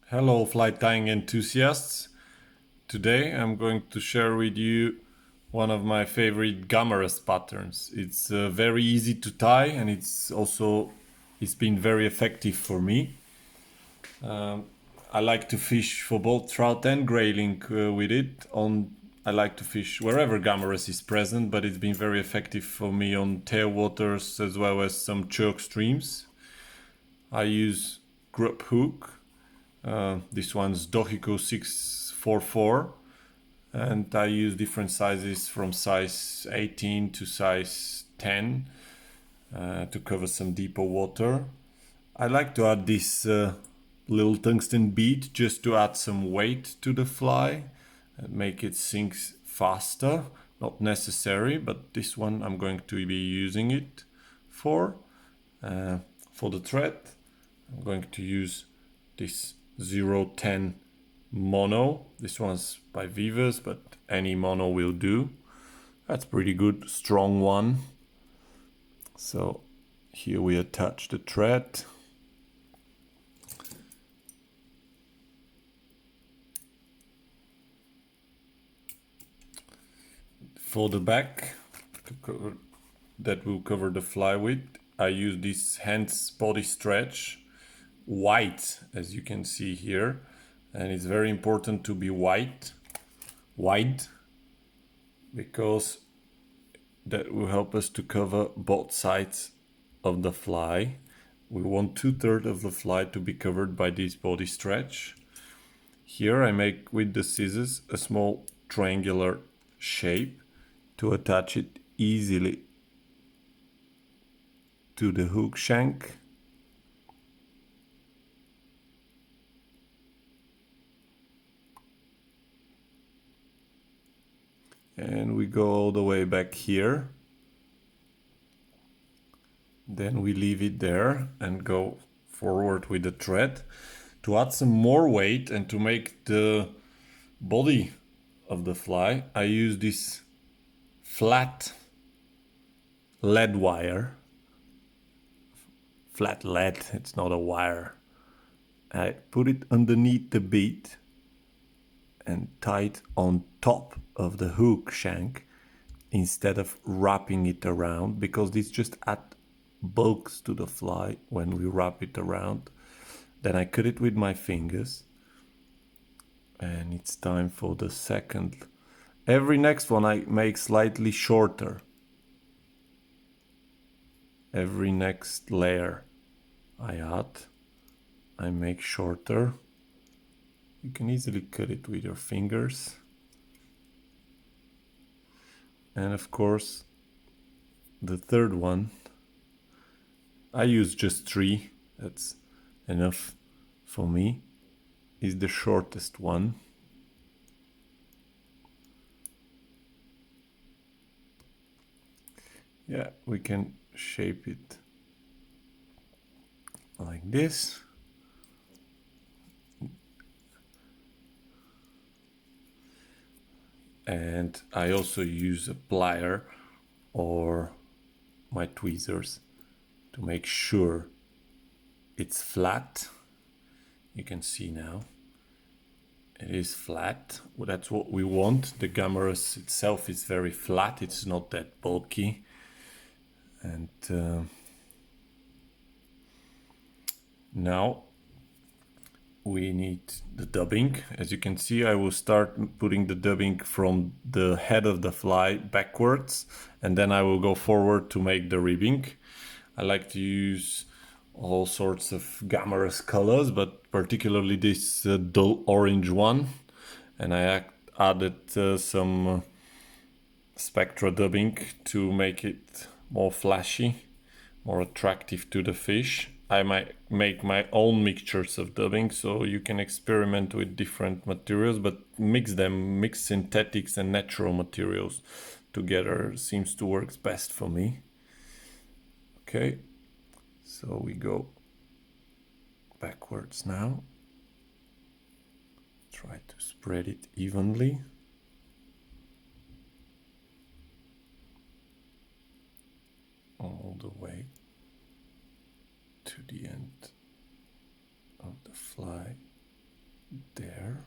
Hello fly tying enthusiasts. Today I'm going to share with you one of my favorite Gammarus patterns. It's very easy to tie and it's been very effective for me. I like to fish for both trout and grayling with it. I like to fish wherever Gammarus is present, but it's been very effective for me on tailwaters as well as some chalk streams. I use grub hook. This one's Dohiko 644, and I use different sizes from size 18 to size 10 to cover some deeper water. I like to add this little tungsten bead just to add some weight to the fly and make it sink faster. Not necessary, but this one I'm going to be using it for. For the thread, I'm going to use this 010 mono. This one's by Vivas, but any mono will do. That's pretty good, strong one. So here we attach the thread. For the back that will cover the fly with, I use this hands body stretch, white, as you can see here, and it's very important to be wide, because that will help us to cover both sides of the fly. We want 2/3 of the fly to be covered by this body stretch. Here I make with the scissors a small triangular shape to attach it easily to the hook shank. And we go all the way back here. Then we leave it there and go forward with the thread. To add some more weight and to make the body of the fly, I use this flat lead wire. Flat lead, it's not a wire. I put it underneath the bead and tie it on top of the hook shank instead of wrapping it around, because this just adds bulks to the fly when we wrap it around. Then I cut it with my fingers, and it's time for the second. Every next one I make slightly shorter. Every next layer I make shorter. You can easily cut it with your fingers. And of course, the third one, I use just 3, that's enough for me, is the shortest one. Yeah, we can shape it like this. And I also use a plier or my tweezers to make sure it's flat. You can see now it is flat. Well, that's what we want. The Gammarus itself is very flat, it's not that bulky. And now we need the dubbing. As you can see, I will start putting the dubbing from the head of the fly backwards, and then I will go forward to make the ribbing. I like to use all sorts of Gammarus colors, but particularly this dull orange one. And I added some spectra dubbing to make it more flashy, more attractive to the fish. I might make my own mixtures of dubbing, so you can experiment with different materials, but mix synthetics and natural materials together seems to work best for me. Okay, so we go backwards now. Try to spread it evenly. All the way to the end of the fly. there.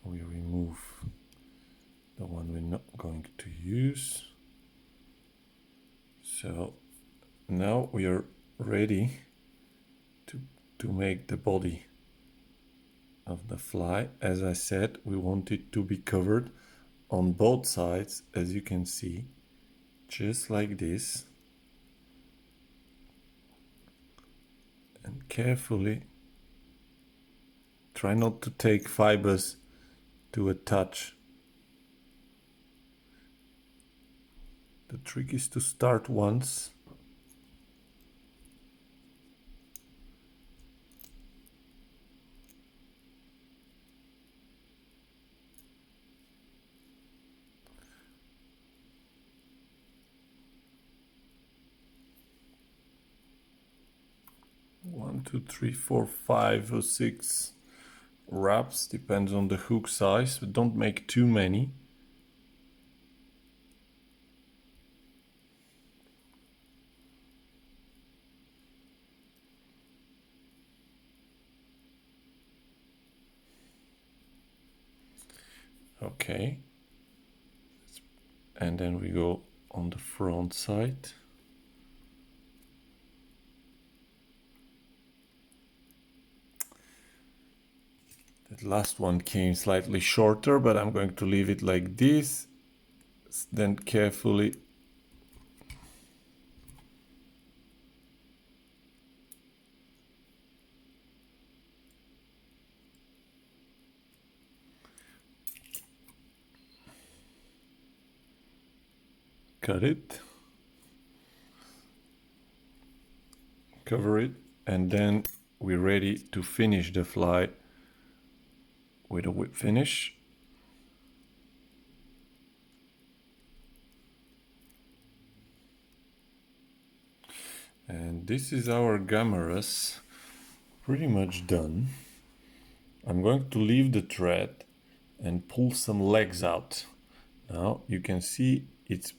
We remove the one we're not going to use. So now we are ready to make the body of the fly. As I said, we want it to be covered on both sides, as you can see, just like this. And carefully try not to take fibers to attach. The trick is to start once. One, two, three, four, 5 or 6 wraps, depends on the hook size, but don't make too many. Okay, and then we go on the front side. That last one came slightly shorter, but I'm going to leave it like this. Then carefully cut it, cover it, and then we're ready to finish the fly with a whip finish. And this is our Gammarus pretty much done. I'm going to leave the thread and pull some legs out. Now you can see it's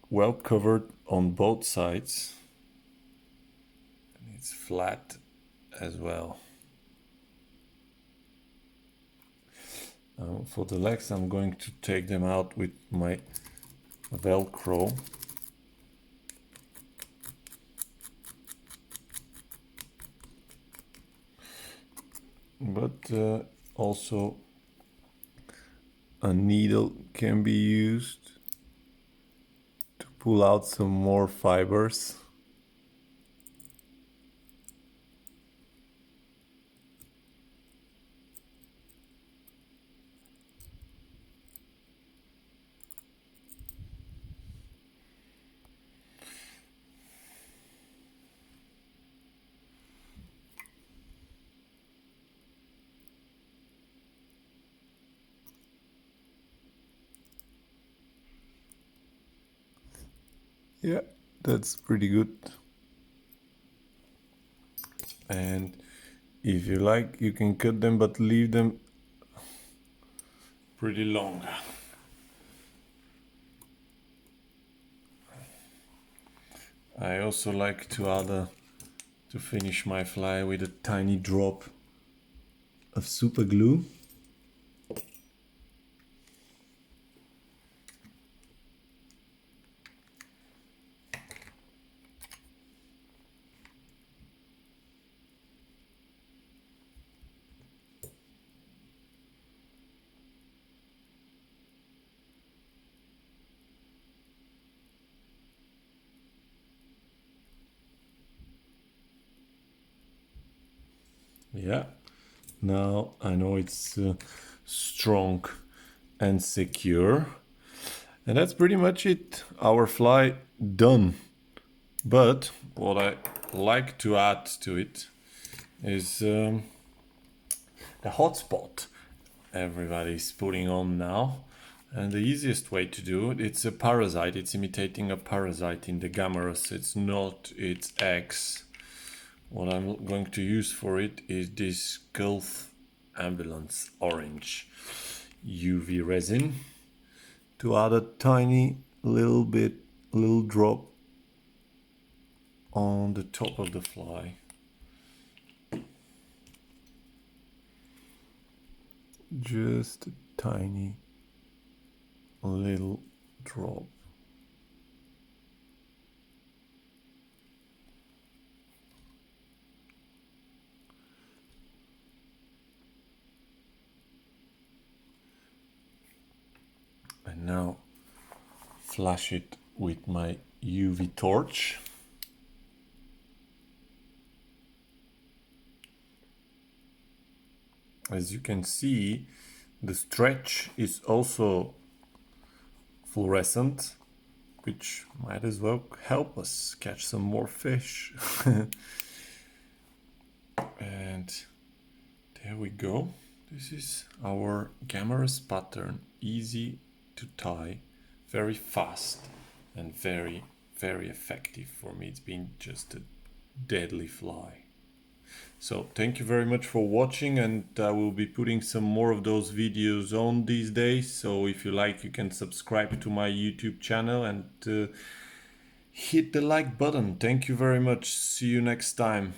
well covered on both sides. And it's flat as well. For the legs, I'm going to take them out with my Velcro. But also a needle can be used to pull out some more fibers. Yeah, that's pretty good. And if you like, you can cut them, but leave them pretty long. I also like to add to finish my fly with a tiny drop of super glue. Yeah, now I know it's strong and secure. And that's pretty much it. Our fly done. But what I like to add to it is the hotspot everybody's putting on now. And the easiest way to do it, it's a parasite. It's imitating a parasite in the Gammarus. It's not its eggs. What I'm going to use for it is this Gulf Ambulance Orange UV resin to add a tiny little drop on the top of the fly. Just a tiny little drop. And now flash it with my UV torch. As you can see, the stretch is also fluorescent, which might as well help us catch some more fish. And there we go. This is our Gammarus pattern, easy to tie, very fast and very, very effective. For me, it's been just a deadly fly. So thank you very much for watching, and I will be putting some more of those videos on these days. So if you like, you can subscribe to my YouTube channel and hit the like button. Thank you very much. See you next time.